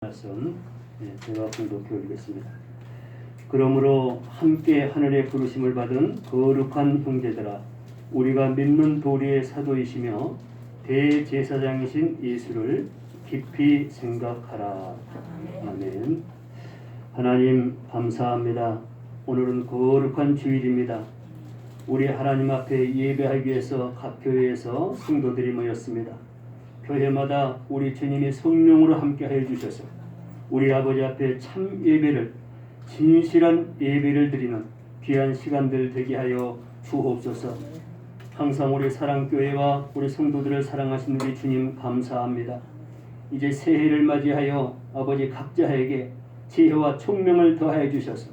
말씀 제가 공독해 올리겠습니다. 그러므로 함께 하늘의 부르심을 받은 거룩한 형제들아, 우리가 믿는 도리의 사도이시며 대제사장이신 예수를 깊이 생각하라. 아멘. 하나님 감사합니다. 오늘은 거룩한 주일입니다. 우리 하나님 앞에 예배하기 위해서 각 교회에서 성도들이 모였습니다. 교회마다 우리 주님이 성령으로 함께하여 주셔서 우리 아버지 앞에 참 예배를, 진실한 예배를 드리는 귀한 시간들 되게 하여 주옵소서. 항상 우리 사랑교회와 우리 성도들을 사랑하신 우리 주님 감사합니다. 이제 새해를 맞이하여 아버지 각자에게 지혜와 총명을 더하여 주셔서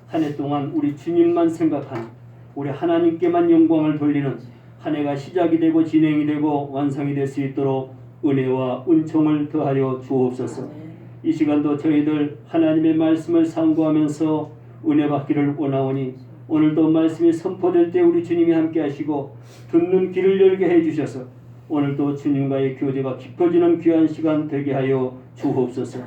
한 해 동안 우리 주님만 생각하는, 우리 하나님께만 영광을 돌리는 한 해가 시작이 되고 진행이 되고 완성이 될 수 있도록 은혜와 은총을 더하여 주옵소서. 이 시간도 저희들 하나님의 말씀을 상고하면서 은혜 받기를 원하오니 오늘도 말씀이 선포될 때 우리 주님이 함께 하시고 듣는 귀를 열게 해주셔서 오늘도 주님과의 교제가 깊어지는 귀한 시간 되게 하여 주옵소서.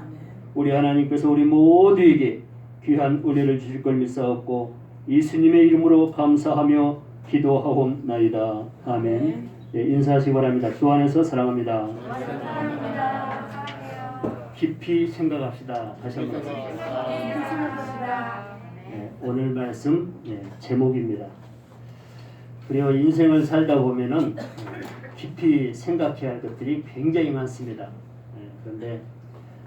우리 하나님께서 우리 모두에게 귀한 은혜를 주실 걸 믿사옵고 예수님의 이름으로 감사하며 기도하옵나이다. 아멘. 인사하시기 바랍니다. 주 안에서 사랑합니다. 깊이 생각합시다. 다시 한번. 오늘 말씀 제목입니다. 그리고 인생을 살다 보면은 깊이 생각해야 할 것들이 굉장히 많습니다. 그런데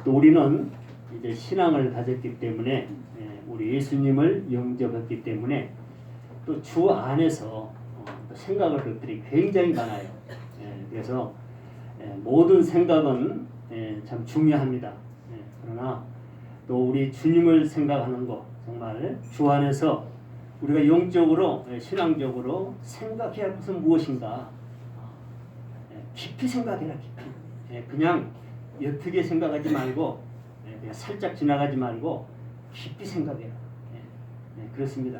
또 우리는 이제 신앙을 가졌기 때문에 우리 예수님을 영접했기 때문에 또 주 안에서 생각할 것들이 굉장히 많아요. 그래서 모든 생각은 참 중요합니다. 그러나 또 우리 주님을 생각하는 것, 정말 주 안에서 우리가 영적으로, 신앙적으로 생각해야 할 것은 무엇인가? 깊이 생각해라. 깊이. 그냥 옅게 생각하지 말고, 그냥 살짝 지나가지 말고 깊이 생각해라. 그렇습니다.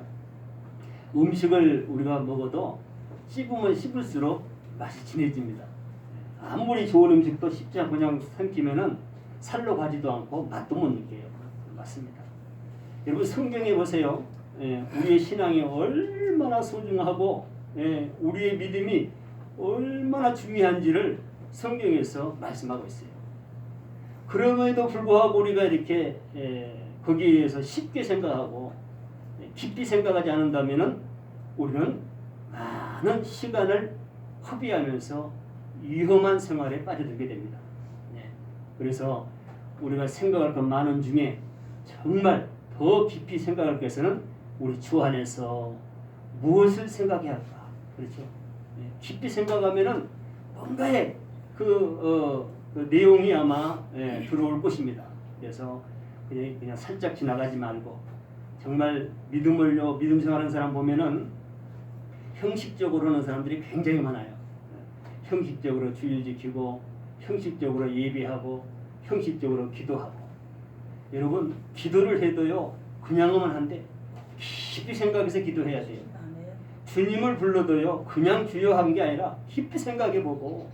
음식을 우리가 먹어도 씹으면 씹을수록 맛이 진해집니다. 아무리 좋은 음식도 씹지 않고 그냥 삼키면은 살로 가지도 않고 맛도 못 느껴요. 맞습니다. 여러분 성경에 보세요. 우리의 신앙이 얼마나 소중하고 우리의 믿음이 얼마나 중요한지를 성경에서 말씀하고 있어요. 그럼에도 불구하고 우리가 이렇게 거기에서 쉽게 생각하고 깊이 생각하지 않는다면은 우리는 많은 시간을 허비하면서 위험한 생활에 빠져들게 됩니다. 그래서 우리가 생각할 것 많은 중에 정말 더 깊이 생각할 것은 우리 주 안에서 무엇을 생각해야 할까? 그렇죠? 깊이 생각하면은 뭔가의 그 내용이 아마 들어올 것입니다. 그래서 그냥 살짝 지나가지 말고 정말 믿음 생활하는 사람 보면은 형식적으로 하는 사람들이 굉장히 많아요. 형식적으로 주일 지키고 형식적으로 예배하고 형식적으로 기도하고. 여러분 기도를 해도요 그냥 하면 안 돼. 깊이 생각해서 기도해야 돼요. 주님을 불러도요 그냥 주여 한 게 아니라 깊이 생각해보고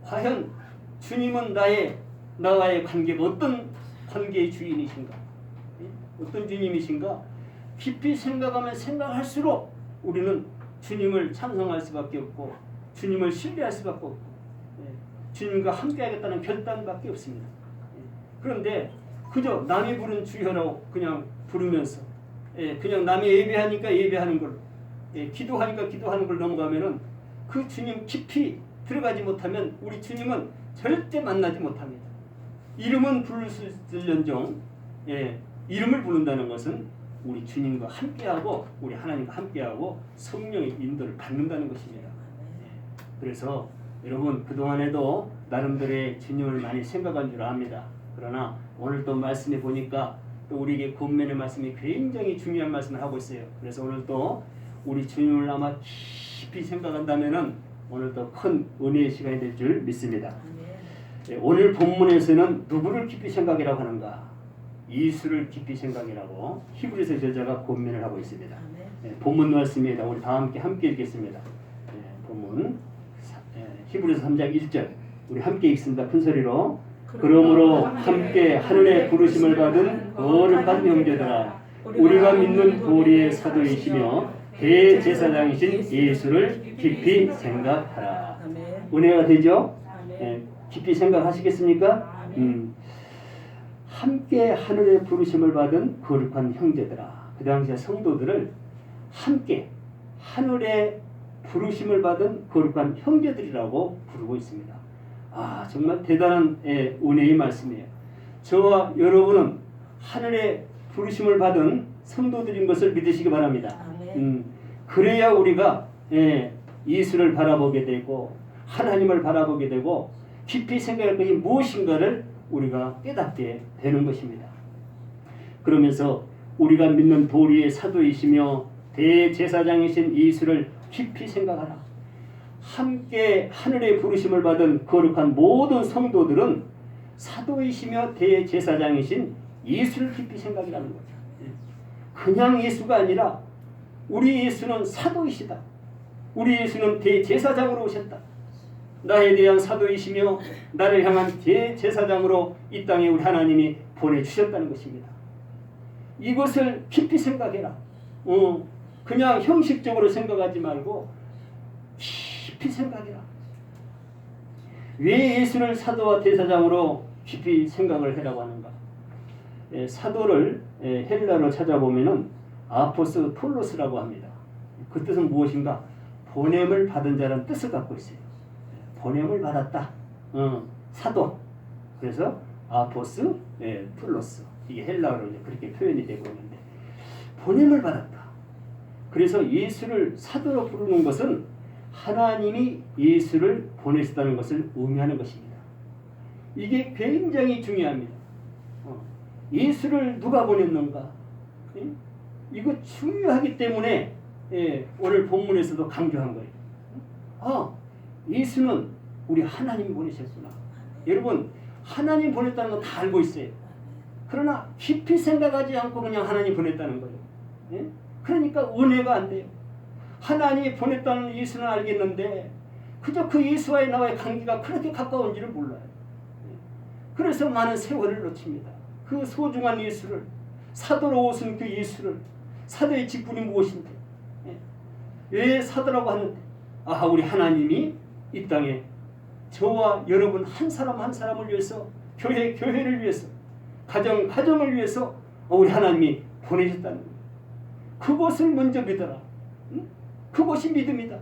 과연 주님은 나와의 관계가 어떤 관계의 주인이신가, 어떤 주님이신가 깊이 생각하면 생각할수록 우리는 주님을 찬송할 수밖에 없고 주님을 신뢰할 수밖에 없고 주님과 함께하겠다는 결단밖에 없습니다. 그런데 그저 남이 부른 주여라고 그냥 부르면서 그냥 남이 예배하니까 예배하는 걸, 기도하니까 기도하는 걸 넘어가면은 그 주님 깊이 들어가지 못하면 우리 주님은 절대 만나지 못합니다. 이름은 부를 수 있을런정 이름을 부른다는 것은 우리 주님과 함께하고 우리 하나님과 함께하고 성령의 인도를 받는다는 것입니다. 그래서 여러분 그동안에도 나름대로의 주님을 많이 생각한 줄 압니다. 그러나 오늘 또 말씀해 보니까 또 우리에게 권면의 말씀이 굉장히 중요한 말씀을 하고 있어요. 그래서 오늘 또 우리 주님을 아마 깊이 생각한다면은 오늘 또 큰 은혜의 시간이 될 줄 믿습니다. 오늘 본문에서는 누구를 깊이 생각이라고 하는가? 예수를 깊이 생각이라고 히브리서 저자가 권면을 하고 있습니다. 본문 말씀입니다. 우리 다 함께 읽겠습니다. 본문 히브리서 3장 1절 우리 함께 읽습니다. 큰 소리로 그러므로 함께 하늘의 부르심을 받은 거룩한 형제들아, 우리가 믿는 도리의 사도이시며 대제사장이신 예수를 깊이 생각하라. 은혜가 되죠? 깊이 생각하시겠습니까? 함께 하늘의 부르심을 받은 거룩한 형제들아. 그 당시에 성도들을 함께 하늘의 부르심을 받은 거룩한 형제들이라고 부르고 있습니다. 아, 정말 대단한 은혜의 말씀이에요. 저와 여러분은 하늘의 부르심을 받은 성도들인 것을 믿으시기 바랍니다. 그래야 우리가 예수를 바라보게 되고 하나님을 바라보게 되고 깊이 생각할 것이 무엇인가를 우리가 깨닫게 되는 것입니다. 그러면서 우리가 믿는 도리의 사도이시며 대제사장이신 예수를 깊이 생각하라. 함께 하늘의 부르심을 받은 거룩한 모든 성도들은 사도이시며 대제사장이신 예수를 깊이 생각이라는 거죠. 그냥 예수가 아니라 우리 예수는 사도이시다. 우리 예수는 대제사장으로 오셨다. 나에 대한 사도이시며 나를 향한 대제사장으로 이 땅에 우리 하나님이 보내주셨다는 것입니다. 이것을 깊이 생각해라. 그냥 형식적으로 생각하지 말고 깊이 생각해라. 왜 예수를 사도와 대사장으로 깊이 생각을 해라고 하는가? 사도를 헬라로 찾아보면은 아포스 톨로스라고 합니다. 그 뜻은 무엇인가? 보냄을 받은 자라는 뜻을 갖고 있어요. 보냄을 받았다. 사도. 그래서 아포스 톨로스. 이게 헬라어로 그렇게 표현이 되고 있는데 보냄을 받았다. 그래서 예수를 사도로 부르는 것은 하나님이 예수를 보내셨다는 것을 의미하는 것입니다. 이게 굉장히 중요합니다. 예수를 누가 보냈는가? 이거 중요하기 때문에 오늘 본문에서도 강조한 거예요. 예수는 우리 하나님이 보내셨구나. 여러분, 하나님 보냈다는 건 다 알고 있어요. 그러나 깊이 생각하지 않고 그냥 하나님 보냈다는 거예요. 그러니까 은혜가 안 돼요. 하나님이 보냈다는 예수는 알겠는데 그저 그 예수와의 나와의 관계가 그렇게 가까운지를 몰라요. 그래서 많은 세월을 놓칩니다. 그 소중한 예수를, 사도로 오신 그 예수를, 사도의 직분이 무엇인데, 왜 사도라고 하는데, 우리 하나님이 이 땅에 저와 여러분 한 사람 한 사람을 위해서, 교회를 위해서, 가정을 위해서 우리 하나님이 보내셨다는 거예요. 그것을 먼저 믿어라. 그것이 믿음이다.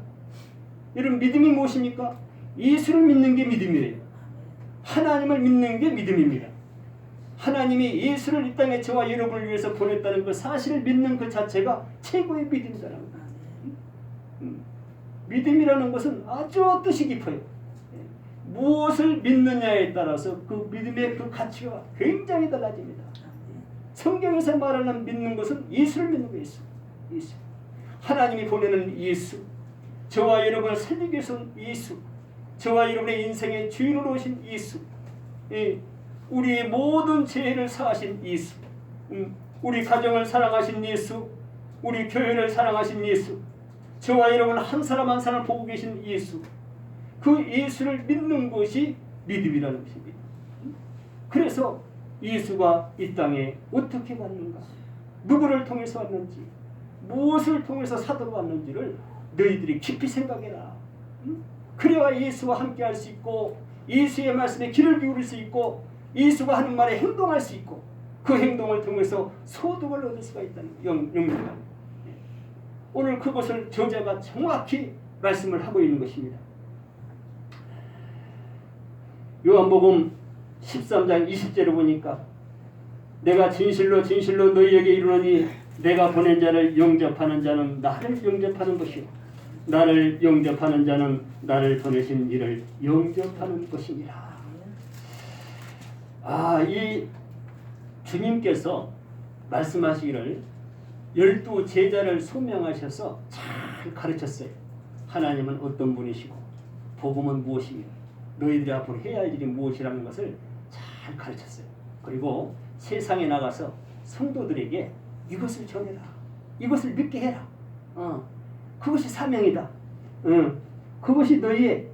여러분, 믿음이 무엇입니까? 예수를 믿는 게 믿음이에요. 하나님을 믿는 게 믿음입니다. 하나님이 예수를 이 땅에 저와 여러분을 위해서 보냈다는 그 사실을 믿는 그 자체가 최고의 믿음이라는 거예요. 믿음이라는 것은 아주 뜻이 깊어요. 무엇을 믿느냐에 따라서 그 믿음의 그 가치가 굉장히 달라집니다. 성경에서 말하는 믿는 것은 예수를 믿는 거예요. 예수. 하나님이 보내는 예수. 저와 여러분을 살리기 위해서 온 예수. 저와 여러분의 인생의 주인으로 오신 예수. 우리의 모든 죄를 사하신 예수. 우리 가정을 사랑하신 예수. 우리 교회를 사랑하신 예수. 저와 여러분 한 사람 한 사람 보고 계신 예수. 그 예수를 믿는 것이 믿음이라는 것입니다. 그래서 예수가 이 땅에 어떻게 왔는가? 누구를 통해서 왔는지, 무엇을 통해서 사도로 왔는지를 너희들이 깊이 생각해라. 그래야 예수와 함께 할 수 있고 예수의 말씀에 귀를 기울일 수 있고 예수가 하는 말에 행동할 수 있고 그 행동을 통해서 소득을 얻을 수가 있다는 영입니다. 오늘 그것을 저자가 정확히 말씀을 하고 있는 것입니다. 요한복음 13장 20절을 보니까 내가 진실로 진실로 너희에게 이르노니 내가 보낸 자를 영접하는 자는 나를 영접하는 것이요 나를 영접하는 자는 나를 보내신 이를 영접하는 것이니라. 이 주님께서 말씀하시기를 12 제자를 소명하셔서 잘 가르쳤어요. 하나님은 어떤 분이시고 복음은 무엇이며 너희들이 앞으로 해야 할 일이 무엇이라는 것을 잘 가르쳤어요. 그리고 세상에 나가서 성도들에게 이것을 전해라. 이것을 믿게 해라. 그것이 사명이다. 그것이 너희의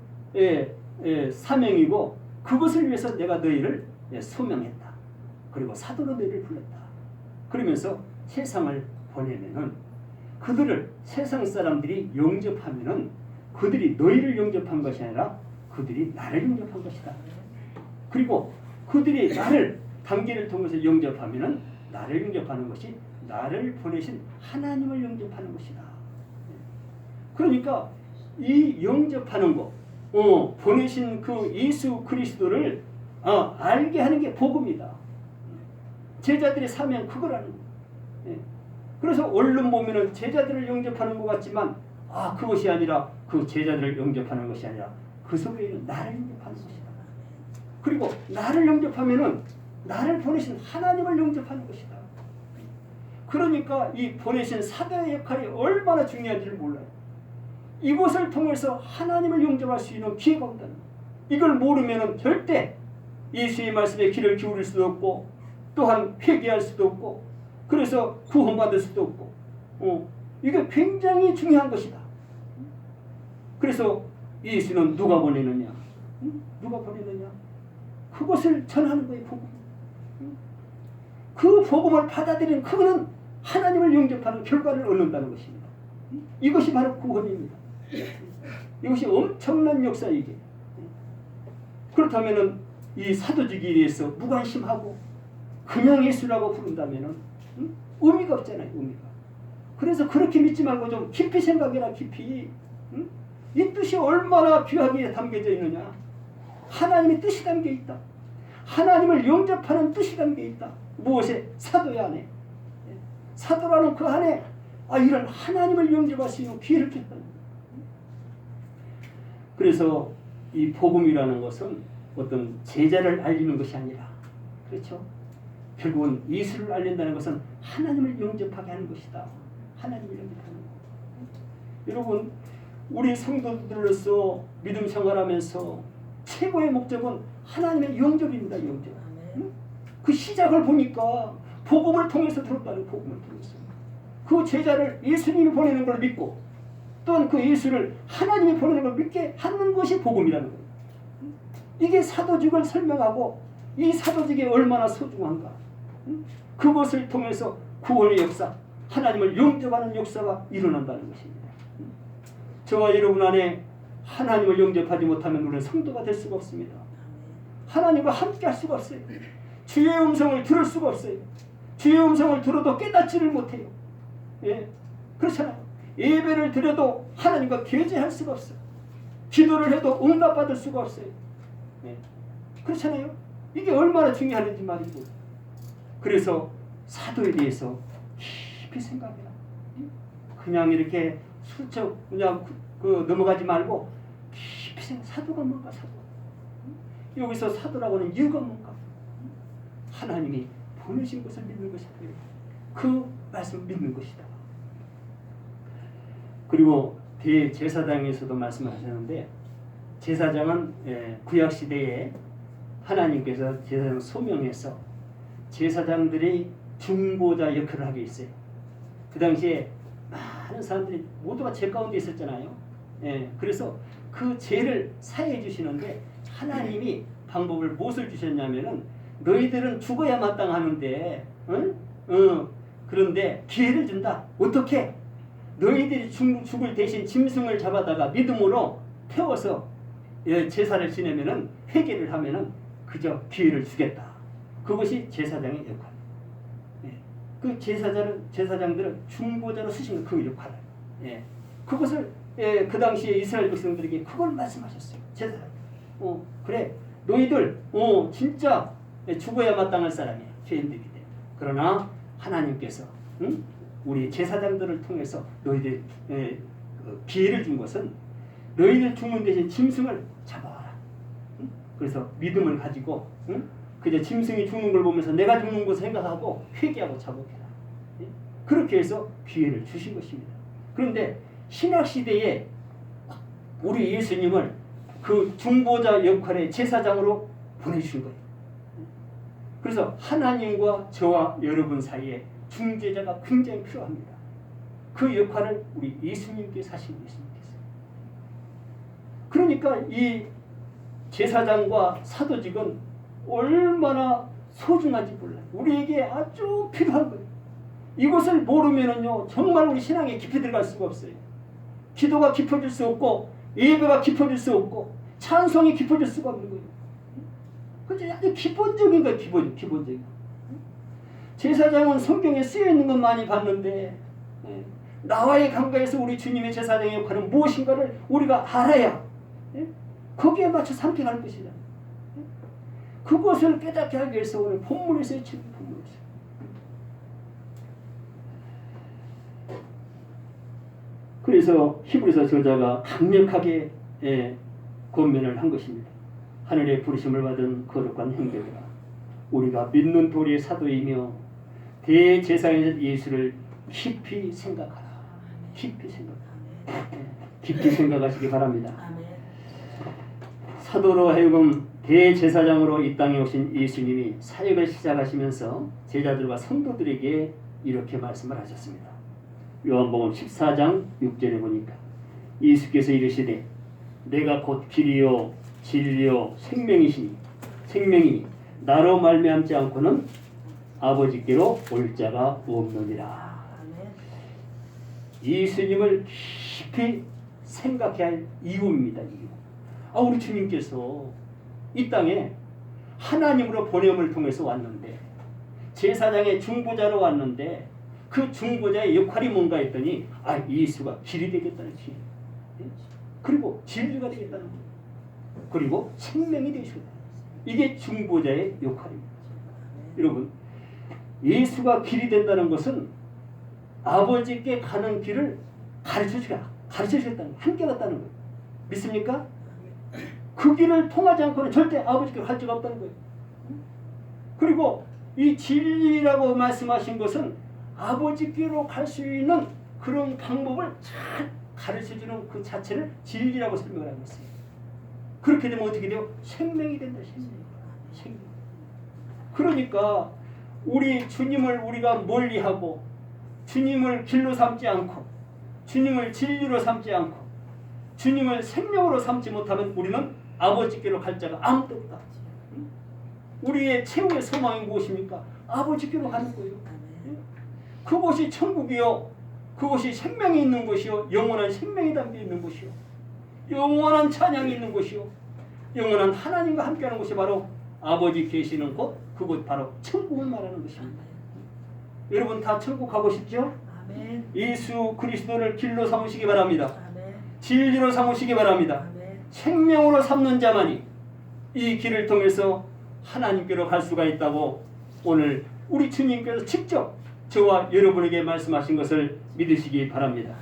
사명이고 그것을 위해서 내가 너희를 소명했다. 그리고 사도로 너희를 불렀다. 그러면서 세상을 보내면은 그들을 세상 사람들이 영접하면은 그들이 너희를 영접한 것이 아니라 그들이 나를 영접한 것이다. 그리고 그들이 나를 단계를 통해서 영접하면은 나를 영접하는 것이 나를 보내신 하나님을 영접하는 것이다. 그러니까 이 영접하는 것, 보내신 그 예수 그리스도를 알게 하는 게 복음이다. 제자들의 사명 그거라는 거예요. 그래서 얼른 보면은 제자들을 영접하는 것 같지만 그것이 아니라 그 제자들을 영접하는 것이 아니라 그 속에는 나를 영접하는 것이다. 그리고 나를 영접하면은 나를 보내신 하나님을 영접하는 것이다. 그러니까 이 보내신 사도의 역할이 얼마나 중요한지를 몰라요. 이것을 통해서 하나님을 영접할 수 있는 기회가 온다는 거예요. 이걸 모르면은 절대 예수의 말씀에 귀를 기울일 수도 없고 또한 회개할 수도 없고 그래서 구원받을 수도 없고 이게 굉장히 중요한 것이다. 그래서 예수는 누가 보내느냐? 누가 보내느냐? 그것을 전하는 거예요. 복음. 그 복음을 받아들이는 그거는 하나님을 영접하는 결과를 얻는다는 것입니다. 이것이 바로 구원입니다. 이것이 엄청난 역사이게. 그렇다면은 이 사도직에 대해서 무관심하고 그냥 예수라고 부른다면은 의미가 없잖아요. 의미가. 그래서 그렇게 믿지 말고 좀 깊이 생각해라. 깊이. 이 뜻이 얼마나 귀하게 담겨져 있느냐. 하나님의 뜻이 담겨 있다. 하나님을 영접하는 뜻이 담겨 있다. 무엇에? 사도의 안에. 사도라는 그 안에 이런 하나님을 영접할 수 있는 기회를 줬다. 그래서 이 복음이라는 것은 어떤 제자를 알리는 것이 아니라, 그렇죠? 결국은 예수를 알린다는 것은 하나님을 영접하게 하는 것이다. 하나님을 영접하는 것. 여러분, 우리 성도들로서 믿음 생활하면서 최고의 목적은 하나님의 영접입니다. 영접. 그 시작을 보니까 복음을 통해서 들었다는 복음을 통해서 그 제자를 예수님이 보내는 걸 믿고 또한 그 예수를 하나님이 보내는 걸 믿게 하는 것이 복음이라는 거예요. 이게 사도직을 설명하고 이 사도직이 얼마나 소중한가. 그것을 통해서 구원의 역사, 하나님을 영접하는 역사가 일어난다는 것입니다. 저와 여러분 안에 하나님을 영접하지 못하면 우리는 성도가 될 수가 없습니다. 하나님과 함께 할 수가 없어요. 주의 음성을 들을 수가 없어요. 주의 음성을 들어도 깨닫지를 못해요. 그렇잖아요. 예배를 드려도 하나님과 교제할 수가 없어요. 기도를 해도 응답받을 수가 없어요. 그렇잖아요. 이게 얼마나 중요한지 말이고. 그래서 사도에 대해서 깊이 생각해라. 그냥 이렇게 슬쩍 그냥 넘어가지 말고 깊이 생각. 사도가 뭔가 사도. 여기서 사도라고 하는 이유가 뭔가. 하나님이 보내신 것을 믿는 것이다. 그 말씀을 믿는 것이다. 그리고 대제사장에서도 말씀을 하셨는데 제사장은 구약시대에 하나님께서 제사장을 소명해서 제사장들이 중보자 역할을 하게 했어요. 그 당시에 많은 사람들이 모두가 죄 가운데 있었잖아요. 그래서 그 죄를 사해 주시는데 하나님이 방법을 무엇을 주셨냐면은 너희들은 죽어야 마땅하는데 그런데 기회를 준다. 어떻게? 너희들이 죽을 대신 짐승을 잡아다가 믿음으로 태워서 제사를 지내면은 회개를 하면은 그저 기회를 주겠다. 그것이 제사장의 역할. 그 제사장들은 중보자로 쓰신 그 역할. 그것을 그 당시에 이스라엘 백성들에게 그걸 말씀하셨어요. 제사장. 그래 너희들 진짜 죽어야 마땅할 사람이야. 죄인들이기 때문에. 그러나 하나님께서 우리 제사장들을 통해서 너희들 기회를 준 것은 너희들 죽는 대신 짐승을 잡아와라. 그래서 믿음을 가지고 그저 짐승이 죽는 걸 보면서 내가 죽는 것을 생각하고 회개하고 자복해라. 그렇게 해서 기회를 주신 것입니다. 그런데 신약시대에 우리 예수님을 그 중보자 역할의 제사장으로 보내주신 거예요. 그래서 하나님과 저와 여러분 사이에 중재자가 굉장히 필요합니다. 그 역할을 우리 예수님께서 하신 예수님께서. 그러니까 이 제사장과 사도직은 얼마나 소중한지 몰라요. 우리에게 아주 필요한 거예요. 이것을 모르면은요 정말 우리 신앙에 깊이 들어갈 수가 없어요. 기도가 깊어질 수 없고 예배가 깊어질 수 없고 찬송이 깊어질 수가 없는 거예요. 그게 아주 기본적인 거예요. 기본적인. 제사장은 성경에 쓰여 있는 건 많이 봤는데 나와의 관계에서 우리 주님의 제사장의 역할은 무엇인가를 우리가 알아야 거기에 맞춰 선택할 것이다. 그것을 깨닫게 하기 위해서 오늘 본문에서 본문에서 그래서 히브리서 저자가 강력하게 권면을 한 것입니다. 하늘의 부르심을 받은 거룩한 형제들아, 우리가 믿는 도리의 사도이며 대제사장 예수를 깊이 생각하라. 깊이 생각하시기 바랍니다. 사도로 하여금 대제사장으로 이 땅에 오신 예수님이 사역을 시작하시면서 제자들과 성도들에게 이렇게 말씀을 하셨습니다. 요한복음 14장 6절에 보니까 예수께서 이르시되 내가 곧 길이요 진리요 생명이니 나로 말미암지 않고는 아버지께로 올 자가 없느니라. 예수님을 깊이 생각해야 할 이유입니다. 이유. 우리 주님께서 이 땅에 하나님으로 보냄을 통해서 왔는데 제사장의 중보자로 왔는데 그 중보자의 역할이 뭔가 했더니 예수가 길이 되겠다는 길, 그리고 진리가 되겠다는 것, 그리고 생명이 되시다. 이게 중보자의 역할입니다. 여러분, 예수가 길이 된다는 것은 아버지께 가는 길을 가르쳐주겠다는, 함께갔다는 거예요. 믿습니까? 그 길을 통하지 않고는 절대 아버지께 갈 수가 없다는 거예요. 그리고 이 진리라고 말씀하신 것은 아버지께로 갈 수 있는 그런 방법을 잘 가르쳐주는 그 자체를 진리라고 설명을 하고 있어요. 그렇게 되면 어떻게 돼요? 생명이 된다. 생명. 그러니까 우리 주님을 우리가 멀리하고 주님을 길로 삼지 않고 주님을 진리로 삼지 않고 주님을 생명으로 삼지 못하면 우리는 아버지께로 갈 자가 아무도 없다. 우리의 최후의 소망이 무엇입니까? 아버지께로 가는 거예요. 그곳이 천국이요, 그곳이 생명이 있는 곳이요, 영원한 생명이 담겨 있는 곳이요, 영원한 찬양이 있는 곳이요, 영원한 하나님과 함께하는 곳이 바로 아버지 계시는 곳, 그곳 바로 천국을 말하는 것입니다. 여러분 다 천국 가고 싶죠? 아멘. 예수 그리스도를 길로 삼으시기 바랍니다. 아멘. 진리로 삼으시기 바랍니다. 아멘. 생명으로 삼는 자만이 이 길을 통해서 하나님께로 갈 수가 있다고 오늘 우리 주님께서 직접 저와 여러분에게 말씀하신 것을 믿으시기 바랍니다.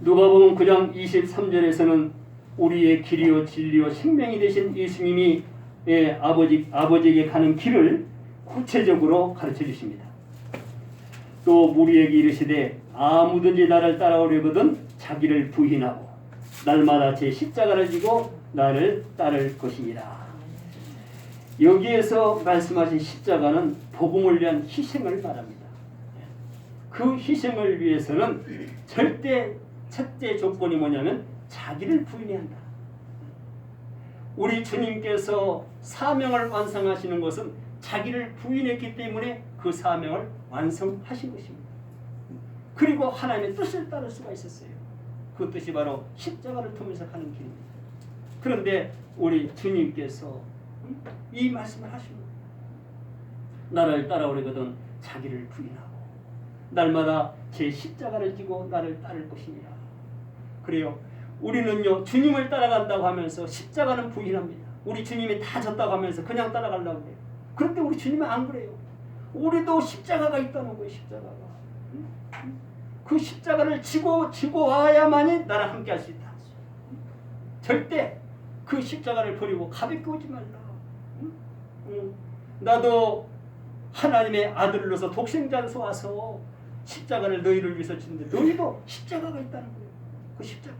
누가복음 9장 23절에서는 우리의 길이요 진리요 생명이 되신 예수님이 아버지에게 가는 길을 구체적으로 가르쳐 주십니다. 또 우리에게 이르시되 아무든지 나를 따라오려거든 자기를 부인하고 날마다 제 십자가를 지고 나를 따를 것이니라. 여기에서 말씀하신 십자가는 복음을 위한 희생을 말합니다. 그 희생을 위해서는 절대 첫째 조건이 뭐냐면 자기를 부인해야 한다. 우리 주님께서 사명을 완성하시는 것은 자기를 부인했기 때문에 그 사명을 완성하신 것입니다. 그리고 하나님의 뜻을 따를 수가 있었어요. 그 뜻이 바로 십자가를 통해서 가는 길입니다. 그런데 우리 주님께서 이 말씀을 하십니다. 나를 따라오려거든 자기를 부인하고 날마다 제 십자가를 지고 나를 따를 것이니라. 그래요. 우리는요 주님을 따라간다고 하면서 십자가는 부인합니다. 우리 주님이 다 졌다고 하면서 그냥 따라가려고 해요. 그런데 우리 주님은 안 그래요. 우리도 십자가가 있다는 거예요. 십자가가. 그 십자가를 지고 와야만이 나랑 함께 할 수 있다. 절대 그 십자가를 버리고 가볍게 오지 말라. 나도 하나님의 아들로서 독생자로서 와서 십자가를 너희를 위해서 주는데 너희도 십자가가 있다는 거예요. 그 십자가.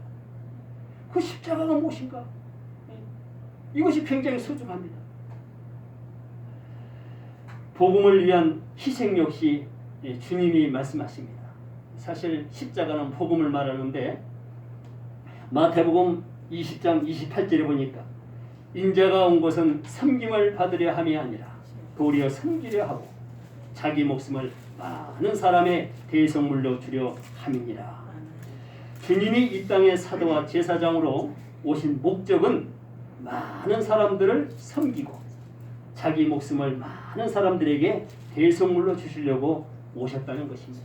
그 십자가가 무엇인가? 이것이 굉장히 소중합니다. 복음을 위한 희생 역시 주님이 말씀하십니다. 사실 십자가는 복음을 말하는데 마태복음 20장 28절에 보니까 인자가 온 것은 섬김을 받으려 함이 아니라 도리어 섬기려 하고 자기 목숨을 많은 사람의 대성물로 주려 함이니라. 주님이 이 땅의 사도와 제사장으로 오신 목적은 많은 사람들을 섬기고 자기 목숨을 많은 사람들에게 대성물로 주시려고 오셨다는 것입니다.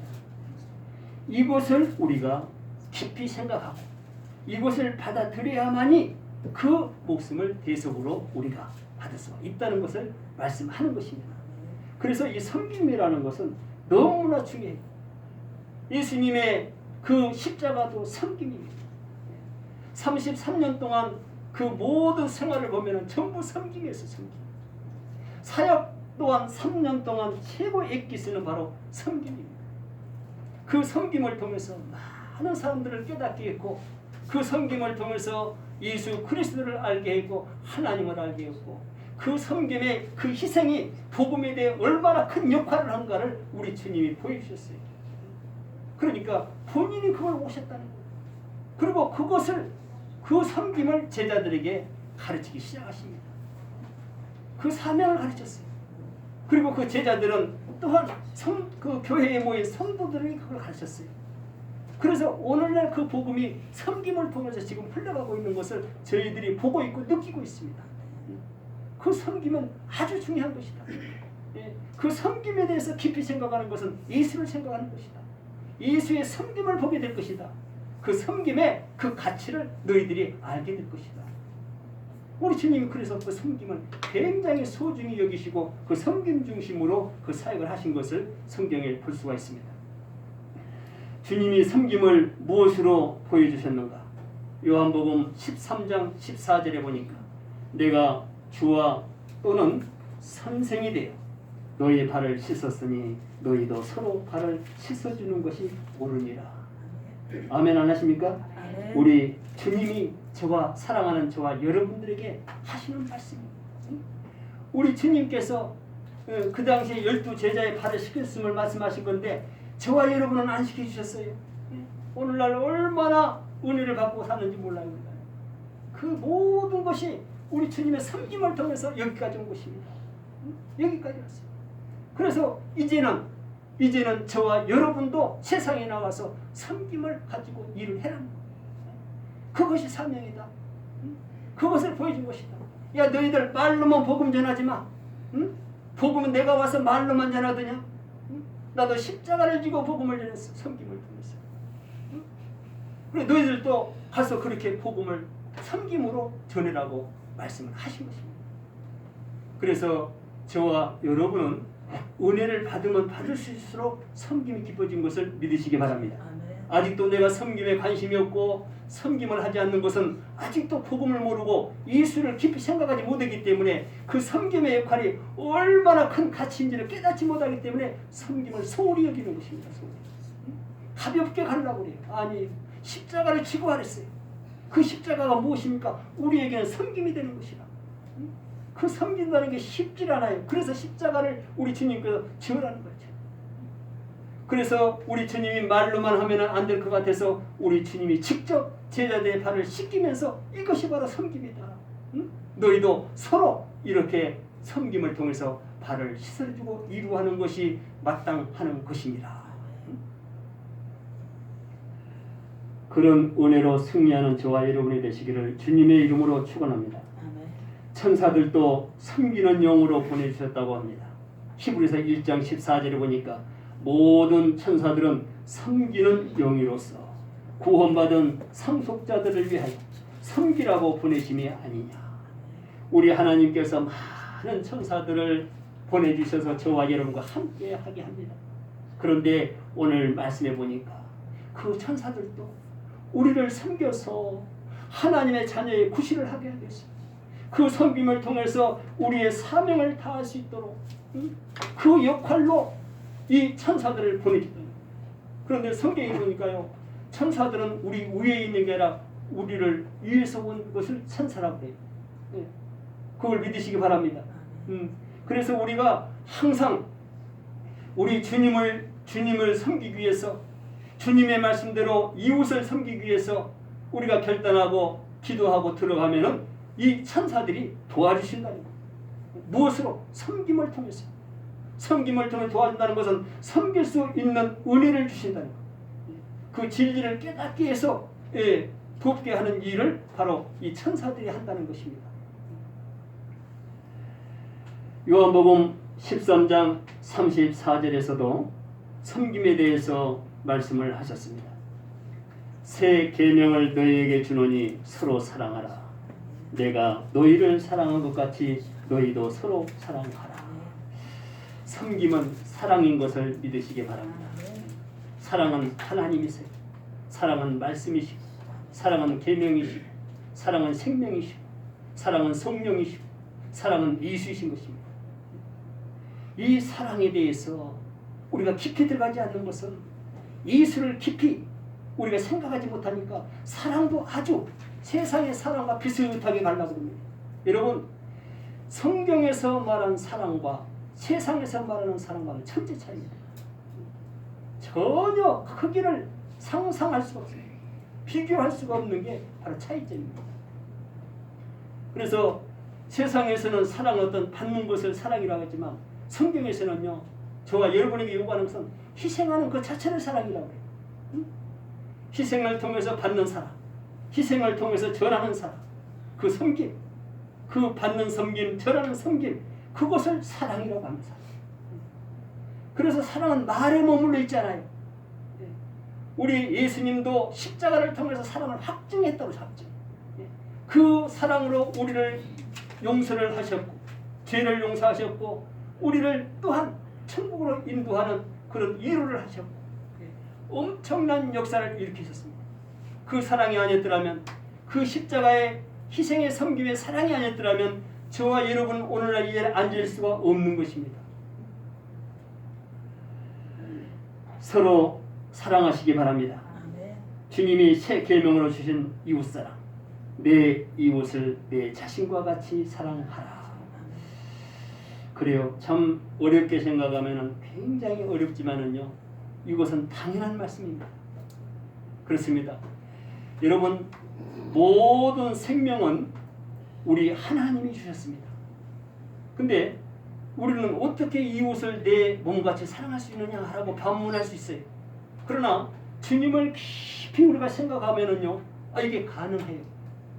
이것을 우리가 깊이 생각하고 이것을 받아들여야만이 그 목숨을 대속으로 우리가 받을 수가 있다는 것을 말씀하는 것입니다. 그래서 이 섬김이라는 것은 너무나 중요해요. 예수님의 그 십자가도 섬김입니다. 33년 동안 그 모든 생활을 보면 전부 섬김이었어요. 섬김. 사역 또한 3년 동안 최고 엑기스는 바로 섬김입니다. 그 섬김을 통해서 많은 사람들을 깨닫게 했고 그 섬김을 통해서 예수 그리스도를 알게 했고 하나님을 알게 했고 그 섬김의 그 희생이 복음에 대해 얼마나 큰 역할을 한가를 우리 주님이 보여주셨어요. 그러니까 본인이 그걸 오셨다는 거예요. 그리고 그것을 그 섬김을 제자들에게 가르치기 시작하십니다. 그 사명을 가르쳤어요. 그리고 그 제자들은 또한 그 교회에 모인 성도들에게 그걸 가르쳤어요. 그래서 오늘날 그 복음이 섬김을 통해서 지금 흘러가고 있는 것을 저희들이 보고 있고 느끼고 있습니다. 그 섬김은 아주 중요한 것이다. 그 섬김에 대해서 깊이 생각하는 것은 예수를 생각하는 것이다. 예수의 섬김을 보게 될 것이다. 그 섬김의 그 가치를 너희들이 알게 될 것이다. 우리 주님이 그래서 그 섬김을 굉장히 소중히 여기시고 그 섬김 중심으로 그 사역을 하신 것을 성경에 볼 수가 있습니다. 주님이 섬김을 무엇으로 보여주셨는가? 요한복음 13장 14절에 보니까 내가 주와 또는 선생이 되어 너희의 발을 씻었으니 너희도 서로 발을 씻어주는 것이 옳으니라. 아멘 안 하십니까? 아멘. 우리 주님이 저와 사랑하는 저와 여러분들에게 하시는 말씀입니다. 우리 주님께서 그 당시에 12제자의 발을 씻겼음을 말씀하신 건데 저와 여러분은 안 시켜주셨어요. 오늘날 얼마나 은혜를 받고 사는지 몰라요. 그 모든 것이 우리 주님의 섬김을 통해서 여기까지 온 것입니다. 여기까지 왔어요. 그래서 이제는 저와 여러분도 세상에 나와서 섬김을 가지고 일을 해라는 거예요. 그것이 사명이다. 그것을 보여준 것이다. 야 너희들 말로만 복음 전하지 마. 복음은 내가 와서 말로만 전하더냐? 나도 십자가를 지고 복음을 전했어. 섬김을 통해서. 그래 너희들도 가서 그렇게 복음을 섬김으로 전해라고 말씀을 하신 것입니다. 그래서 저와 여러분은 은혜를 받으면 받을 수 있을수록 섬김이 깊어진 것을 믿으시기 바랍니다. 아직도 내가 섬김에 관심이 없고 섬김을 하지 않는 것은 아직도 복음을 모르고 예수를 깊이 생각하지 못하기 때문에 그 섬김의 역할이 얼마나 큰 가치인지를 깨닫지 못하기 때문에 섬김을 소홀히 여기는 것입니다. 소홀히. 가볍게 가려고 그래요. 아니 십자가를 지고 하랬어요. 그 십자가가 무엇입니까? 우리에게는 섬김이 되는 것이라. 그 섬긴다는 게 쉽지 않아요. 그래서 십자가를 우리 주님께서 지으라는 거죠. 그래서 우리 주님이 말로만 하면 안 될 것 같아서 우리 주님이 직접 제자들의 발을 씻기면서 이것이 바로 섬김이다. 너희도 서로 이렇게 섬김을 통해서 발을 씻어주고 이루하는 것이 마땅하는 것입니다. 그런 은혜로 승리하는 저와 여러분이 되시기를 주님의 이름으로 축원합니다. 천사들도 섬기는 영으로 보내주셨다고 합니다. 히브리서 1장 14절에 보니까 모든 천사들은 섬기는 영이로서 구원받은 상속자들을 위하여 섬기라고 보내심이 아니냐. 우리 하나님께서 많은 천사들을 보내주셔서 저와 여러분과 함께 하게 합니다. 그런데 오늘 말씀해 보니까 그 천사들도 우리를 섬겨서 하나님의 자녀의 구실을 하게 하겠습니다. 그 섬김을 통해서 우리의 사명을 다할 수 있도록 그 역할로 이 천사들을 보내주다. 그런데 성경에 보니까요, 천사들은 우리 위에 있는 게 아니라 우리를 위에서 온 것을 천사라고 해요. 그걸 믿으시기 바랍니다. 그래서 우리가 항상 우리 주님을 섬기기 위해서 주님의 말씀대로 이웃을 섬기기 위해서 우리가 결단하고 기도하고 들어가면은 이 천사들이 도와주신다는 것. 무엇으로? 섬김을 통해서. 섬김을 통해 도와준다는 것은 섬길 수 있는 은혜를 주신다는 것. 그 진리를 깨닫게 해서 돕게 하는 일을 바로 이 천사들이 한다는 것입니다. 요한복음 13장 34절에서도 섬김에 대해서 말씀을 하셨습니다. 새 계명을 너희에게 주노니 서로 사랑하라. 내가 너희를 사랑한 것 같이 너희도 서로 사랑하라. 섬김은 사랑인 것을 믿으시기 바랍니다. 사랑은 하나님이세요. 사랑은 말씀이시고, 사랑은 계명이시고, 사랑은 생명이시고, 사랑은 성령이시고, 사랑은 예수이신 것입니다. 이 사랑에 대해서 우리가 깊이 들어가지 않는 것은 예수를 깊이 우리가 생각하지 못하니까 사랑도 아주 세상의 사랑과 비슷하게 가려고 합니다. 여러분, 성경에서 말하는 사랑과 세상에서 말하는 사랑과는 천지 차이입니다. 전혀 크기를 상상할 수가 없어요. 비교할 수가 없는 게 바로 차이점입니다. 그래서 세상에서는 사랑 어떤 받는 것을 사랑이라고 하지만 성경에서는요, 저와 여러분에게 요구하는 것은 희생하는 그 자체를 사랑이라고 해요. 희생을 통해서 받는 사랑, 희생을 통해서 전하는 사랑, 그 섬김, 그 받는 섬김, 전하는 섬김, 그것을 사랑이라고 합니다. 그래서 사랑은 말에 머물러 있잖아요. 우리 예수님도 십자가를 통해서 사랑을 확증했다고 합죠. 그 사랑으로 우리를 용서를 하셨고, 죄를 용서하셨고, 우리를 또한 천국으로 인도하는 그런 이루를 하셨고, 엄청난 역사를 일으키셨습니다. 그 사랑이 아니었더라면, 그 십자가의 희생의 섬김의 사랑이 아니었더라면 저와 여러분 오늘날 이 자리에 앉을 수가 없는 것입니다. 서로 사랑하시기 바랍니다. 주님이 새 계명으로 주신 이웃사랑, 내 이웃을 내 자신과 같이 사랑하라. 그래요. 참 어렵게 생각하면 굉장히 어렵지만은요, 이것은 당연한 말씀입니다. 그렇습니다. 여러분, 모든 생명은 우리 하나님이 주셨습니다. 근데 우리는 어떻게 이웃을 내 몸같이 사랑할 수 있느냐라고 반문할 수 있어요. 그러나 주님을 깊이 우리가 생각하면은요, 이게 가능해요.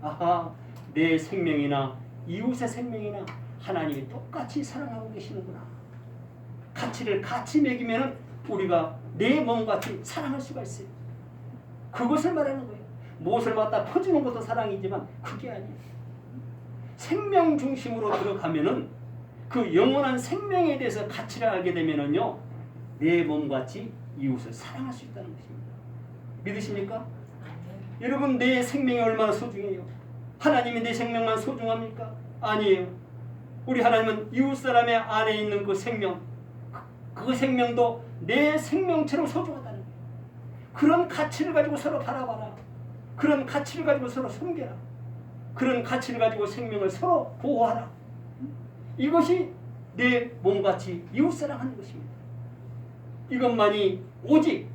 아하, 내 생명이나 이웃의 생명이나 하나님이 똑같이 사랑하고 계시는구나. 가치를 같이 매기면은 우리가 내 몸같이 사랑할 수가 있어요. 그것을 말하는 거예요. 무엇을 갖다 퍼주는 것도 사랑이지만 그게 아니에요. 생명 중심으로 들어가면은 그 영원한 생명에 대해서 가치를 알게 되면은요, 내 몸같이 이웃을 사랑할 수 있다는 것입니다. 믿으십니까? 여러분, 내 생명이 얼마나 소중해요? 하나님이 내 생명만 소중합니까? 아니에요. 우리 하나님은 이웃 사람의 안에 있는 그 생명, 그 생명도 내 생명처럼 소중하다는 거예요. 그런 가치를 가지고 서로 바라봐라. 그런 가치를 가지고 서로 섬겨라. 그런 가치를 가지고 생명을 서로 보호하라. 이것이 내 몸같이 이웃사랑하는 것입니다. 이것만이 오직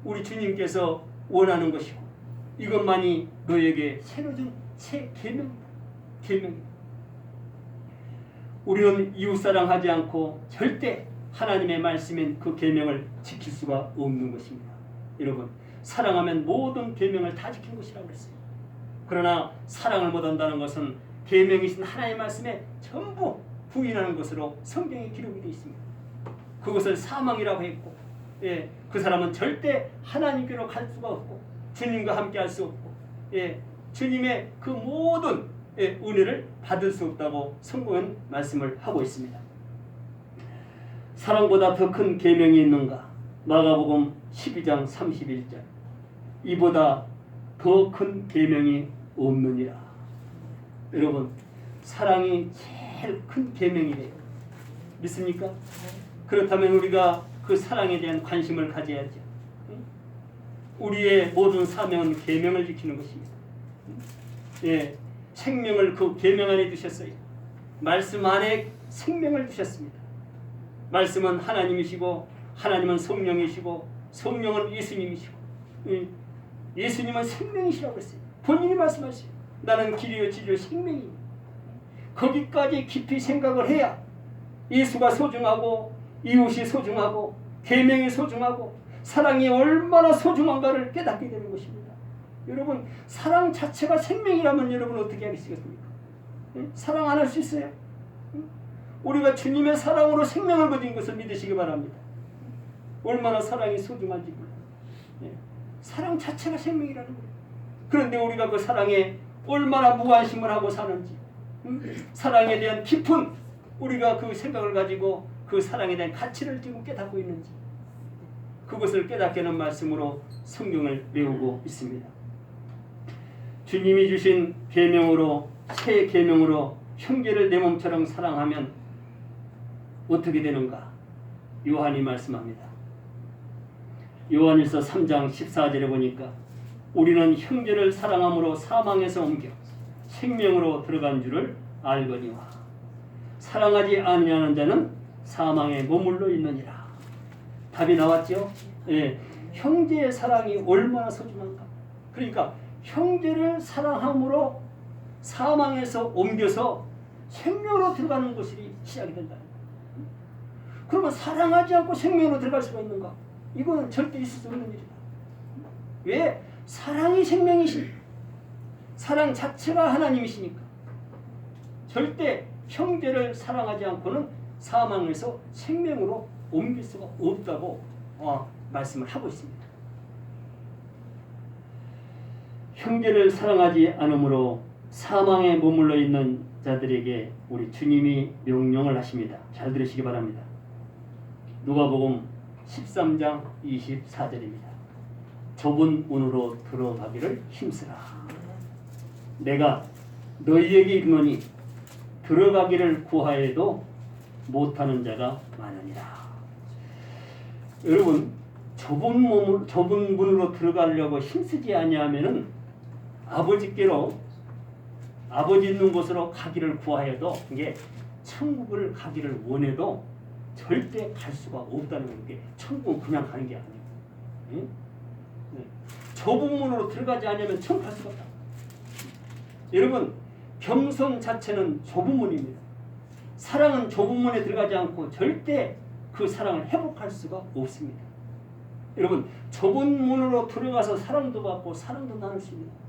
우리 주님께서 원하는 것이고, 이것만이 너에게 새로 준 새 계명입니다. 계명입니다. 우리는 이웃사랑하지 않고 절대 하나님의 말씀인 그 계명을 지킬 수가 없는 것입니다. 여러분, 사랑하면 모든 계명을 다 지킨 것이라고 했어요. 그러나 사랑을 못한다는 것은 계명이신 하나님의 말씀에 전부 부인하는 것으로 성경에 기록이 되어 있습니다. 그것을 사망이라고 했고, 그 사람은 절대 하나님께로 갈 수가 없고, 주님과 함께 할 수 없고, 주님의 그 모든 은혜를 받을 수 없다고 성경은 말씀을 하고 있습니다. 사랑보다 더 큰 계명이 있는가? 마가복음 12장 31절. 이보다 더 큰 계명이 없느니라. 여러분, 사랑이 제일 큰 계명이래요. 믿습니까? 그렇다면 우리가 그 사랑에 대한 관심을 가져야죠. 우리의 모든 사명은 계명을 지키는 것입니다. 생명을 그 계명 안에 두셨어요. 말씀 안에 생명을 두셨습니다. 말씀은 하나님이시고, 하나님은 성령이시고, 성령은 예수님이시고, 예수님은 생명이시라고 했어요. 본인이 말씀하세요. 나는 길이요 진리요 생명이니 거기까지 깊이 생각을 해야 예수가 소중하고 이웃이 소중하고 계명이 소중하고 사랑이 얼마나 소중한가를 깨닫게 되는 것입니다. 여러분 사랑 자체가 생명이라면 여러분 어떻게 하겠습니까? 사랑 안 할 수 있어요? 우리가 주님의 사랑으로 생명을 거둔 것을 믿으시기 바랍니다. 얼마나 사랑이 소중한지 몰라요. 사랑 자체가 생명이라는 거예요. 그런데 우리가 그 사랑에 얼마나 무관심을 하고 사는지 사랑에 대한 깊은 우리가 그 생각을 가지고 그 사랑에 대한 가치를 지금 깨닫고 있는지 그것을 깨닫게 하는 말씀으로 성경을 배우고 있습니다. 주님이 주신 계명으로 새 계명으로 형제를 내 몸처럼 사랑하면 어떻게 되는가? 요한이 말씀합니다. 요한일서 3장 14절에 보니까 우리는 형제를 사랑함으로 사망에서 옮겨 생명으로 들어간 줄을 알거니와 사랑하지 아니하는 자는 사망에 머물러 있느니라. 답이 나왔죠? 예, 형제의 사랑이 얼마나 소중한가. 그러니까 형제를 사랑함으로 사망에서 옮겨서 생명으로 들어가는 것이 시작이 된다. 그러면 사랑하지 않고 생명으로 들어갈 수가 있는가? 이거는 절대 있을 수 없는 일이다. 왜? 사랑이 생명이시니까. 사랑 자체가 하나님이시니까. 절대 형제를 사랑하지 않고는 사망에서 생명으로 옮길 수가 없다고 말씀을 하고 있습니다. 형제를 사랑하지 않으므로 사망에 머물러 있는 자들에게 우리 주님이 명령을 하십니다. 잘 들으시기 바랍니다. 누가복음 13장 24절입니다. 좁은 문으로 들어가기를 힘쓰라. 내가 너희에게 이르노니 들어가기를 구하여도 못하는 자가 많으니라. 여러분 좁은 문으로 들어가려고 힘쓰지 아니하면은 아버지께로 아버지 있는 곳으로 가기를 구하여도 이게 천국을 가기를 원해도 절대 갈 수가 없다는 게 천국은 그냥 가는 게 아니에요. 응? 네. 좁은 문으로 들어가지 않으면 천국 갈 수가 없다. 여러분 겸손 자체는 좁은 문입니다. 사랑은 좁은 문에 들어가지 않고 절대 그 사랑을 회복할 수가 없습니다. 여러분 좁은 문으로 들어가서 사랑도 받고 사랑도 나눌 수 있는 거예요.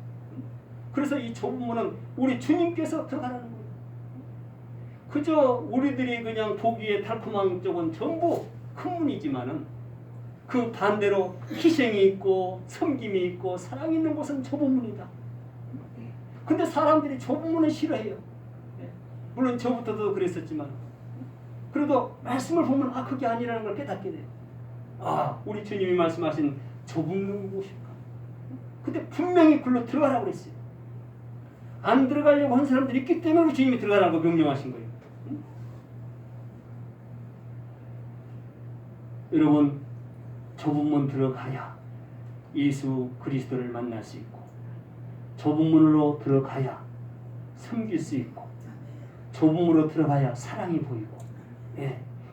그래서 이 좁은 문은 우리 주님께서 들어가라는 거예요. 그저 우리들이 그냥 보기에 달콤한 쪽은 전부 큰 문이지만은 그 반대로 희생이 있고 섬김이 있고 사랑이 있는 곳은 좁은 문이다. 근데 사람들이 좁은 문을 싫어해요. 물론 저부터도 그랬었지만 그래도 말씀을 보면 그게 아니라는 걸 깨닫게 돼요. 우리 주님이 말씀하신 좁은 문이 무엇일까? 근데 분명히 글로 들어가라고 그랬어요. 안 들어가려고 한 사람들이 있기 때문에 우리 주님이 들어가라고 명령하신 거예요. 여러분 좁은 문 들어가야 예수 그리스도를 만날 수 있고 좁은 문으로 들어가야 섬길 수 있고 좁은 문으로 들어가야 사랑이 보이고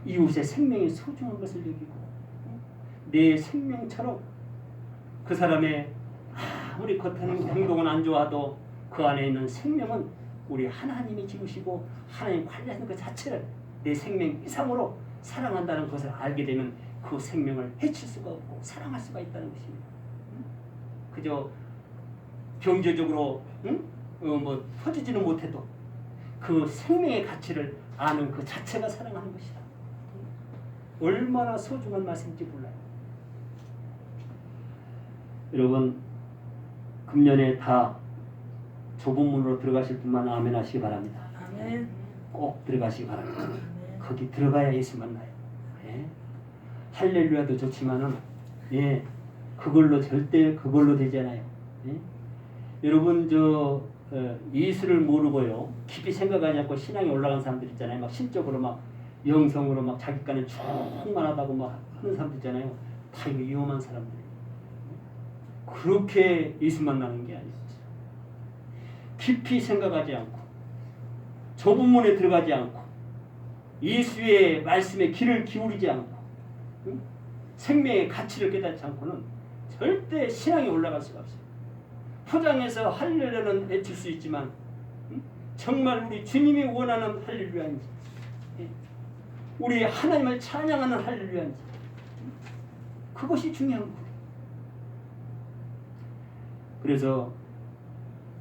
이웃의 생명이 소중한 것을 여기고 내 생명처럼 그 사람의 아무리 겉에는 행동은 안 좋아도 그 안에 있는 생명은 우리 하나님이 지으시고 하나님 관리하는 것 자체를 내 생명 이상으로 사랑한다는 것을 알게 되면 그 생명을 해칠 수가 없고 사랑할 수가 있다는 것입니다. 그저 경제적으로 터지지는 못해도 그 생명의 가치를 아는 그 자체가 사랑하는 것이다. 얼마나 소중한 말씀인지 몰라요. 여러분 금년에 다 좁은 문으로 들어가실 분만 아멘 하시기 바랍니다. 아멘. 꼭 들어가시기 바랍니다. 거기 들어가야 예수 만나요. 할렐루야도 좋지만은 그걸로 절대 그걸로 되잖아요. 여러분 예수를 모르고요 깊이 생각하지 않고 신앙이 올라간 사람들 있잖아요. 막 신적으로 막 영성으로 막 자기간에 충만하다고 막 하는 사람들 있잖아요. 다 이거 위험한 사람들. 그렇게 예수 만나는 게 아니죠. 깊이 생각하지 않고 좁은 문에 들어가지 않고 예수의 말씀에 귀를 기울이지 않고 생명의 가치를 깨닫지 않고는 절대 신앙이 올라갈 수가 없어요. 포장해서 할렐루야는 외칠 수 있지만 정말 우리 주님이 원하는 할렐루야인지, 우리 하나님을 찬양하는 할렐루야인지, 그것이 중요한 거예요. 그래서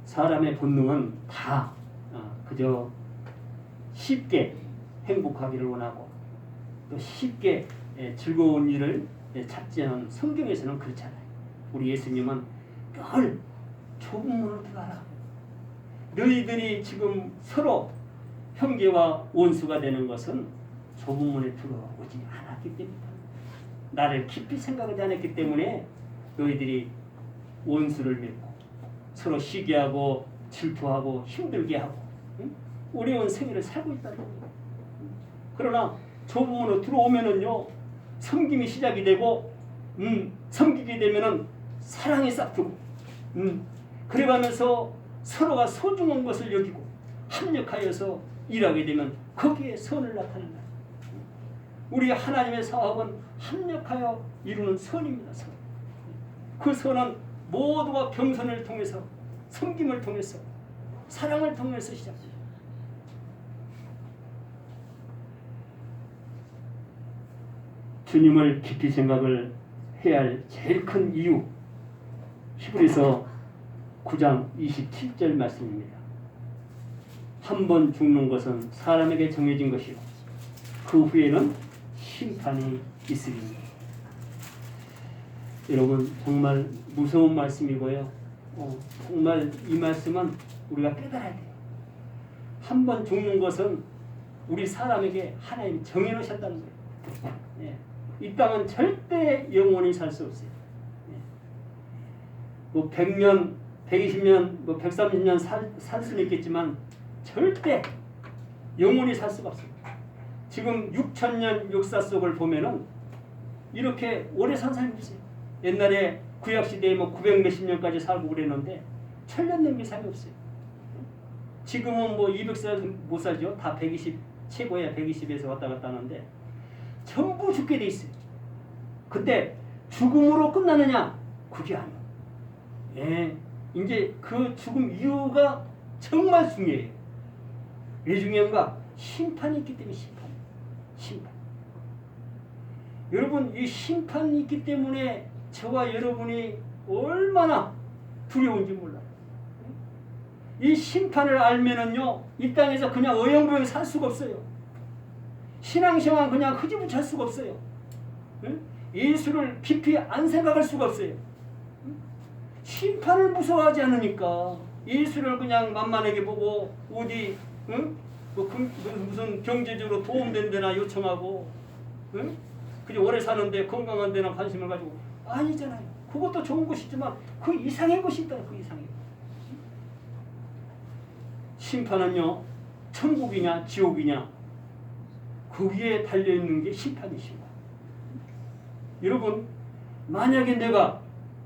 사람의 본능은 다 그저 쉽게 행복하기를 원하고 또 쉽게 즐거운 일을 찾지 않은, 성경에서는 그렇잖아요. 우리 예수님은 늘 좁은 문으로 들어가라. 너희들이 지금 서로 형제와 원수가 되는 것은 좁은 문에 들어오지 않았기 때문이다. 나를 깊이 생각하지 않았기 때문에 너희들이 원수를 맺고 서로 시기하고 질투하고 힘들게 하고 어려운 생애를 살고 있다는 거예요. 그러나 좁은 문으로 들어오면은요, 섬김이 시작이 되고 섬기게 되면은 사랑이 싹트고 그래가면서 서로가 소중한 것을 여기고 합력하여서 일하게 되면 거기에 선을 나타낸다. 우리 하나님의 사업은 합력하여 이루는 선입니다. 선. 그 선은 모두가 겸손을 통해서, 섬김을 통해서, 사랑을 통해서 시작돼요. 주님을 깊이 생각을 해야 할 제일 큰 이유, 히브리서 9장 27절 말씀입니다. 한 번 죽는 것은 사람에게 정해진 것이요 그 후에는 심판이 있으리니. 여러분, 정말 무서운 말씀이고요. 정말 이 말씀은 우리가 깨달아야 돼요. 한 번 죽는 것은 우리 사람에게 하나님이 정해놓으셨다는 거예요. 이 땅은 절대 영원히 살 수 없어요. 뭐 100년, 120년, 뭐 130년 살 수는 있겠지만 절대 영원히 살 수가 없어요. 지금 6,000년 역사 속을 보면은 이렇게 오래 산 사람이 없어요. 옛날에 구약시대에 뭐 900 몇십 년까지 살고 그랬는데 1,000년 넘게 사람이 없어요. 지금은 뭐 200살 못 살죠. 다 120, 최고야 120에서 왔다 갔다 하는데 전부 죽게 돼 있어요. 근데 죽음으로 끝나느냐? 그게 아니에요. 이제 그 죽음 이유가 정말 중요해요. 왜 중요한가? 심판이 있기 때문에. 심판. 여러분, 이 심판이 있기 때문에 저와 여러분이 얼마나 두려운지 몰라요. 이 심판을 알면은요, 이 땅에서 그냥 어영부영 살 수가 없어요. 신앙생활 그냥 흐지부지 할 수가 없어요. 예수를 깊이 안 생각할 수가 없어요. 심판을 무서워하지 않으니까 예수를 그냥 만만하게 보고 어디 무슨 경제적으로 도움된 데나 요청하고 그냥 오래 사는데 건강한 데나 관심을 가지고 아니잖아요. 그것도 좋은 것이지만 그 이상의 것이 있다. 그 이상의 것. 심판은요, 천국이냐 지옥이냐 거기에 달려있는 게 심판이십니다. 여러분, 만약에 내가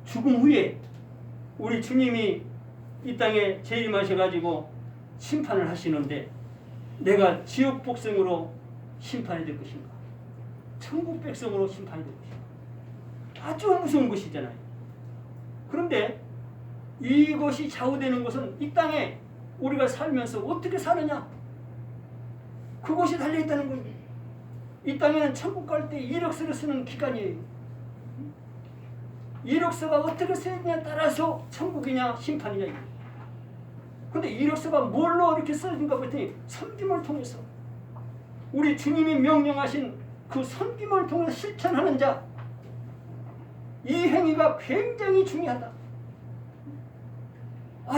죽음 후에 우리 주님이 이 땅에 재림하셔가지고 심판을 하시는데 내가 지옥 백성으로 심판이 될 것인가? 천국 백성으로 심판이 될 것인가? 아주 무서운 것이잖아요. 그런데 이것이 좌우되는 것은 이 땅에 우리가 살면서 어떻게 사느냐? 그것이 달려있다는 거예요. 이 땅에는 천국 갈 때 이력서를 쓰는 기간이에요. 이력서가 어떻게 쓰느냐에 따라서 천국이냐 심판이냐. 그런데 이력서가 뭘로 이렇게 써진가 봤더니 섬김을 통해서, 우리 주님이 명령하신 그 섬김을 통해서 실천하는 자, 이 행위가 굉장히 중요하다.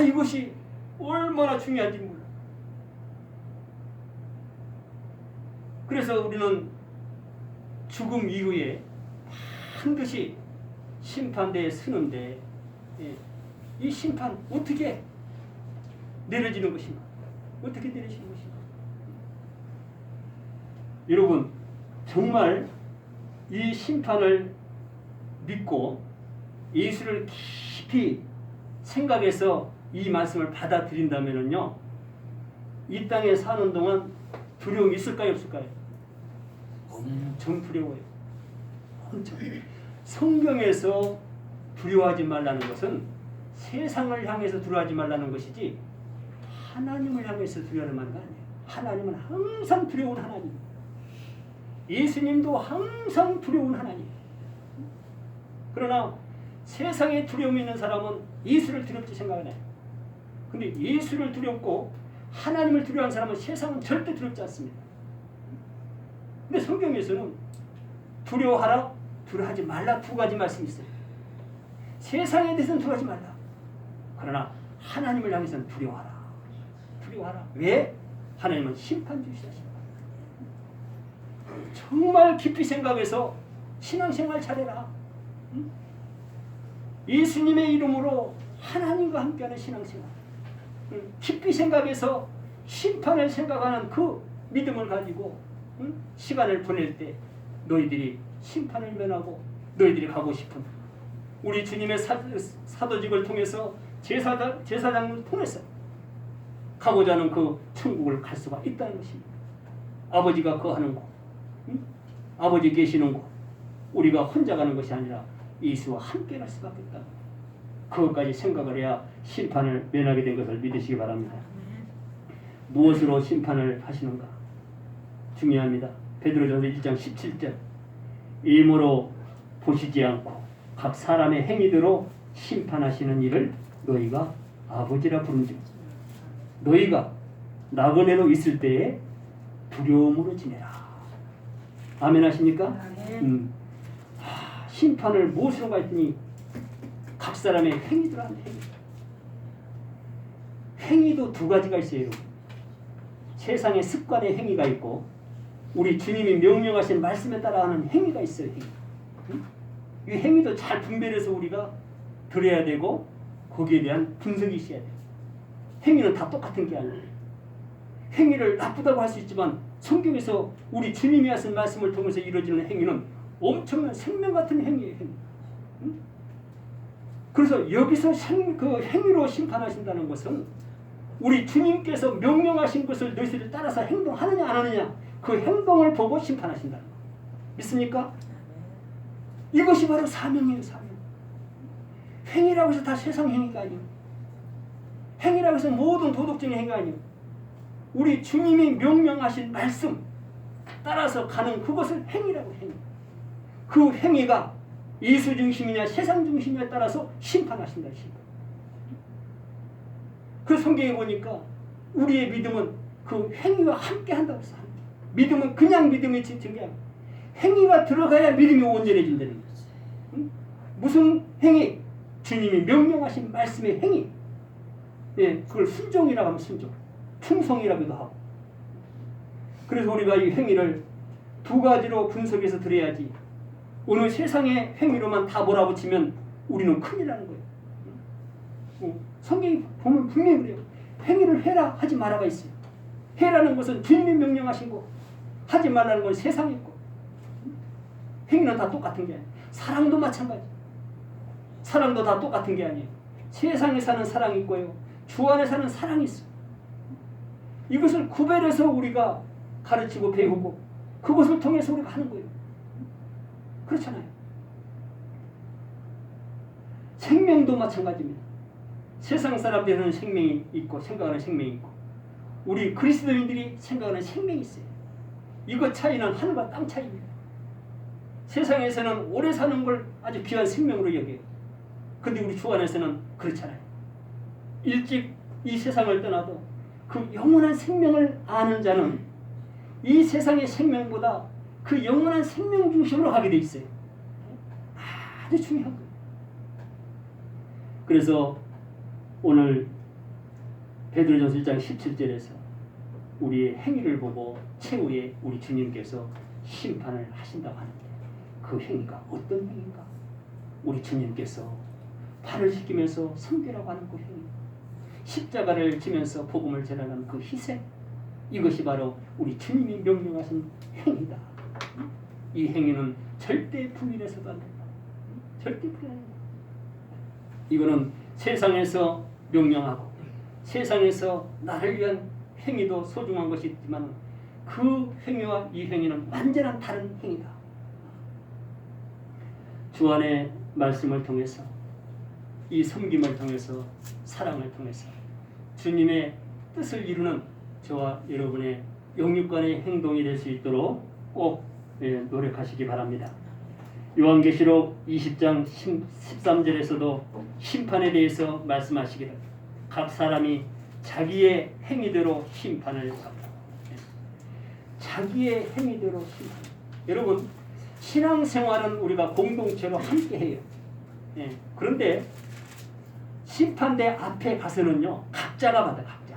이것이 얼마나 중요한지 몰라. 그래서 우리는 죽음 이후에 반드시 심판대에 서는데, 이 심판 어떻게 내려지는 것인가? 어떻게 내려지는 것인가? 여러분, 정말 이 심판을 믿고 예수를 깊이 생각해서 이 말씀을 받아들인다면요, 이 땅에 사는 동안 두려움이 있을까요, 없을까요? 엄청 두려워요. 엄청. 성경에서 두려워하지 말라는 것은 세상을 향해서 두려워하지 말라는 것이지 하나님을 향해서 두려워하는 거 아니에요. 하나님은 항상 두려운 하나님. 예수님도 항상 두려운 하나님. 그러나 세상에 두려움이 있는 사람은 예수를 두렵지 생각 안 해요. 근데 예수를 두렵고 하나님을 두려워하는 사람은 세상은 절대 두렵지 않습니다. 근데 성경에서는 두려워하라, 두려워하지 말라 두 가지 말씀이 있어요. 세상에 대해서는 두려워하지 말라. 그러나 하나님을 향해서는 두려워하라. 두려워하라. 왜? 하나님은 심판주시다. 정말 깊이 생각해서 신앙생활 잘해라. 응? 예수님의 이름으로 하나님과 함께하는 신앙생활. 깊이 생각해서 심판을 생각하는 그 믿음을 가지고 시간을 보낼 때 너희들이 심판을 면하고 너희들이 가고 싶은 우리 주님의 사도직을 통해서 제사장을 통해서 가고자 하는 그 천국을 갈 수가 있다는 것입니다. 아버지가 거하는 곳, 아버지 계시는 곳, 우리가 혼자 가는 것이 아니라 예수와 함께 갈 수밖에 없다. 그것까지 생각을 해야 심판을 면하게 된 것을 믿으시기 바랍니다. 무엇으로 심판을 하시는가? 중요합니다. 베드로전서 1장 17절 일모로 보시지 않고 각 사람의 행위대로 심판하시는 일을 너희가 아버지라 부른즉 너희가 나그네로 있을 때에 두려움으로 지내라. 아멘 하십니까? 심판을 무엇으로 했더니 각 사람의 행위들한 행위. 행위도 두 가지가 있어요. 세상의 습관의 행위가 있고 우리 주님이 명령하신 말씀에 따라하는 행위가 있어요. 이 행위도 잘 분별해서 우리가 들어야 되고 거기에 대한 분석이 있어야 돼요. 행위는 다 똑같은 게 아니에요. 행위를 나쁘다고 할 수 있지만 성경에서 우리 주님이 하신 말씀을 통해서 이루어지는 행위는 엄청난 생명 같은 행위예요. 행위. 그래서 여기서 그 행위로 심판하신다는 것은 우리 주님께서 명령하신 것을 너희들이 따라서 행동하느냐 안 하느냐 그 행동을 보고 심판하신다는 거. 믿습니까? 이것이 바로 사명이에요. 사명. 행위라고 해서 다 세상 행위가 아니에요. 행위라고 해서 모든 도덕적인 행위가 아니에요. 우리 주님이 명령하신 말씀 따라서 가는 그것을 행위라고 해요. 그 행위가 예수 중심이냐 세상 중심이냐에 따라서 심판하신다. 그 성경에 보니까 우리의 믿음은 그 행위와 함께 한다고 해서 믿음은 그냥 믿음이 증게 아니고 행위가 들어가야 믿음이 온전해진다는 거지. 응? 무슨 행위? 주님이 명령하신 말씀의 행위. 예, 그걸 순종이라고 하면 순종. 충성이라고도 하고. 그래서 우리가 이 행위를 두 가지로 분석해서 들어야지 어느 세상의 행위로만 다 몰아붙이면 우리는 큰일 나는 거예요. 성경이 보면 분명히 그래요. 행위를 해라 하지 마라가 있어요. 해라는 것은 주님이 명령하신 거, 하지 말라는 건 세상의 거. 행위는 다 똑같은 게 아니에요. 사랑도 마찬가지. 사랑도 다 똑같은 게 아니에요. 세상에 사는 사랑이 있고요. 주 안에 사는 사랑이 있어요. 이것을 구별해서 우리가 가르치고 배우고 그것을 통해서 우리가 하는 거예요. 그렇잖아요. 생명도 마찬가지입니다. 세상 사람들은 생명이 있고 생각하는 생명이 있고 우리 그리스도인들이 생각하는 생명이 있어요. 이것 차이는 하늘과 땅 차이입니다. 세상에서는 오래 사는 걸 아주 귀한 생명으로 여겨요. 근데 우리 주 안에서는 그렇잖아요. 일찍 이 세상을 떠나도 그 영원한 생명을 아는 자는 이 세상의 생명보다 그 영원한 생명 중심으로 가게 돼 있어요. 아주 중요한 거예요. 그래서 오늘 베드로전서 1장 17절에서 우리의 행위를 보고 최후에 우리 주님께서 심판을 하신다고 하는데 그 행위가 어떤 행위인가? 우리 주님께서 발을 씻기면서 성결하고 하는 그 행위, 십자가를 지면서 복음을 전하는 그 희생, 이것이 바로 우리 주님이 명령하신 행위다. 이 행위는 절대 부인해서도 안 된다. 절대 부인 안 된다. 이거는 세상에서 명령하고 세상에서 나를 위한 행위도 소중한 것이 있지만 그 행위와 이 행위는 완전한 다른 행위다. 주 안의 말씀을 통해서 이 섬김을 통해서 사랑을 통해서 주님의 뜻을 이루는 저와 여러분의 영육간의 행동이 될 수 있도록 꼭 노력하시기 바랍니다. 요한계시록 20장 13절에서도 심판에 대해서 말씀하시기를 각 사람이 자기의 행위대로 심판을 받다. 자기의 행위대로 심판. 여러분 신앙생활은 우리가 공동체로 함께해요. 그런데 심판대 앞에 가서는요 각자가 받아. 각자.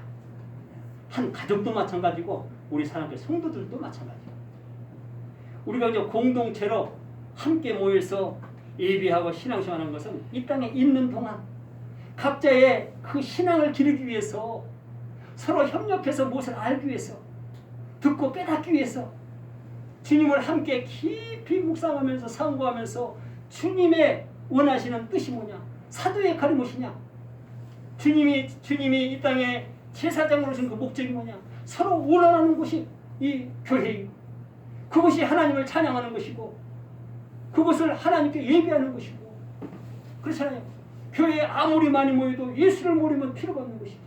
한 가족도 마찬가지고 우리 사람들 성도들도 마찬가지고 우리가 이제 공동체로 함께 모여서 예배하고 신앙생활하는 것은 이 땅에 있는 동안 각자의 그 신앙을 기르기 위해서 서로 협력해서 무엇을 알기 위해서 듣고 깨닫기 위해서 주님을 함께 깊이 묵상하면서 상고하면서 주님의 원하시는 뜻이 뭐냐, 사도의 역할이 무엇이냐, 주님이 이 땅에 제사장으로 오신 그 목적이 뭐냐, 서로 원하는 것이 이 교회이고 그것이 하나님을 찬양하는 것이고 그것을 하나님께 예배하는 것이고 그렇잖아요. 교회에 아무리 많이 모여도 예수를 모르면 필요가 없는 것이죠.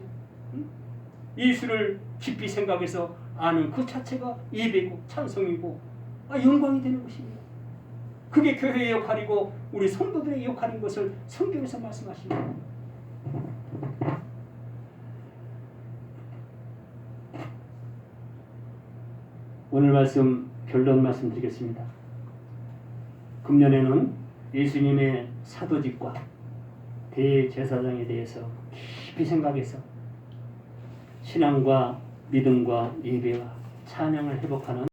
예수를 깊이 생각해서 아는 그 자체가 예배고 찬송이고 영광이 되는 것입니다. 그게 교회의 역할이고 우리 성도들의 역할인 것을 성경에서 말씀하십니다. 오늘 말씀 결론 말씀드리겠습니다. 금년에는 예수님의 사도직과 대제사장에 대해서 깊이 생각해서 신앙과 믿음과 예배와 찬양을 회복하는